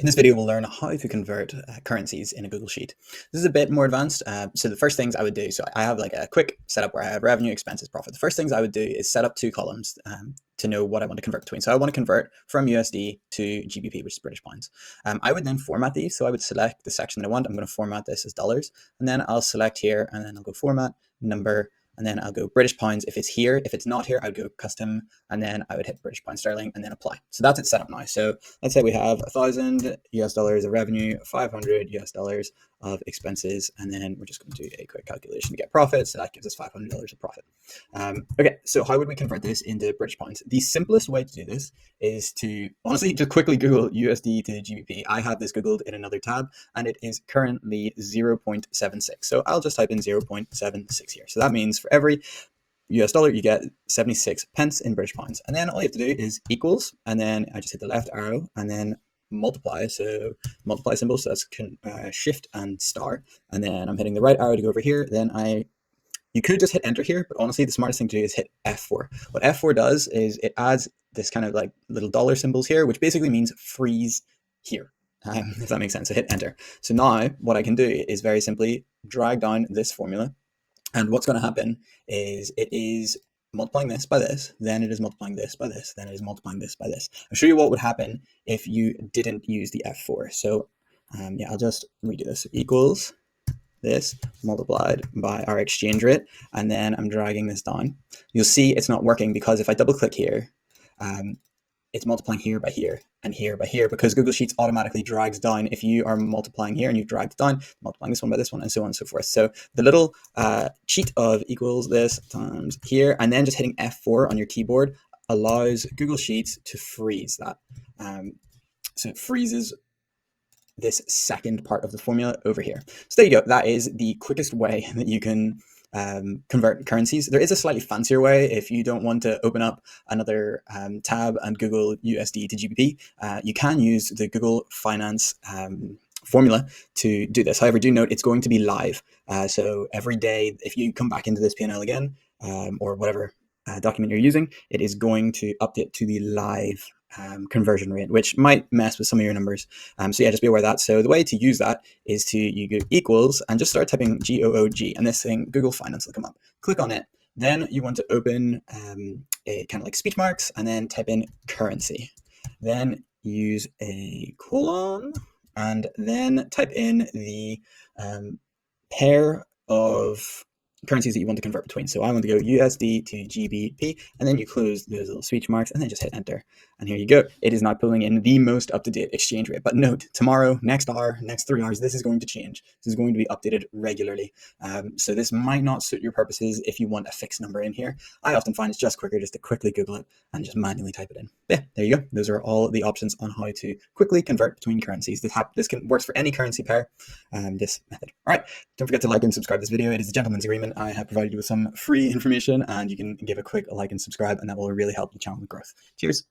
In this video, we'll learn how to convert currencies in a Google Sheet. This is a bit more advanced. So the first things I would do, so I have like a quick setup where I have revenue, expenses, profit. The first things I would do is set up two columns to know what I want to convert between. So I want to convert from USD to GBP, which is British pounds. I would then format these. So I would select the section that I want. I'm going to format this as dollars. And then I'll select here and then I'll go format, number, and then I'll go British pounds if it's here. If it's not here, I would go custom, and then I would hit British pound sterling and then apply. So that's it set up now. So let's say we have $1,000 of revenue, 500 US dollars of expenses, and then we're just going to do a quick calculation to get profit. So that gives us $500 of profit. Okay, so how would we convert this into British pounds? The simplest way to do this is to honestly just quickly Google USD to GBP. I have this Googled in another tab, and it is currently 0.76. So I'll just type in 0.76 here. So that means for every US dollar, you get 76 pence in British pounds. And then all you have to do is equals, and then I just hit the left arrow and then multiply. So multiply symbol, so that's shift and star. And then I'm hitting the right arrow to go over here. Then you could just hit enter here, but honestly, the smartest thing to do is hit F4. What F4 does is it adds this kind of like little dollar symbols here, which basically means freeze here. If that makes sense. So hit enter. So now what I can do is very simply drag down this formula. And what's going to happen is it is multiplying this by this, then it is multiplying this by this, then it is multiplying this by this. I'll show you what would happen if you didn't use the F4. So yeah, I'll just redo this. Equals this multiplied by our exchange rate, and then I'm dragging this down. You'll see it's not working because if I double click here, it's multiplying here by here and here by here because Google Sheets automatically drags down. If you are multiplying here and you've dragged down, multiplying this one by this one and so on and so forth. So the little cheat of equals this times here and then just hitting F4 on your keyboard allows Google Sheets to freeze that. So it freezes this second part of the formula over here. So there you go. That is the quickest way that you can convert currencies. There is a slightly fancier way if you don't want to open up another tab and Google USD to GBP. You can use the Google Finance formula to do this. However, do note it's going to be live. So every day, if you come back into this P&L again, or whatever document you're using, it is going to update to the live conversion rate, which might mess with some of your numbers. So yeah, just be aware of that. So the way to use that is you go equals and just start typing GOOG, and this thing, Google Finance, will come up. Click on it. Then you want to open a kind of like speech marks and then type in currency. Then use a colon and then type in the pair of currencies that you want to convert between. So I want to go USD to GBP, and then you close those little speech marks and then just hit enter. And here you go. It is now pulling in the most up-to-date exchange rate. But note, tomorrow, next hour, next 3 hours, this is going to change. This is going to be updated regularly. So this might not suit your purposes if you want a fixed number in here. I often find it's just quicker just to quickly Google it and just manually type it in. But yeah, there you go. Those are all the options on how to quickly convert between currencies. This works for any currency pair, this method. All right, don't forget to like and subscribe this video. It is a gentleman's agreement. I have provided you with some free information, and you can give a quick like and subscribe, and that will really help the channel growth. Cheers.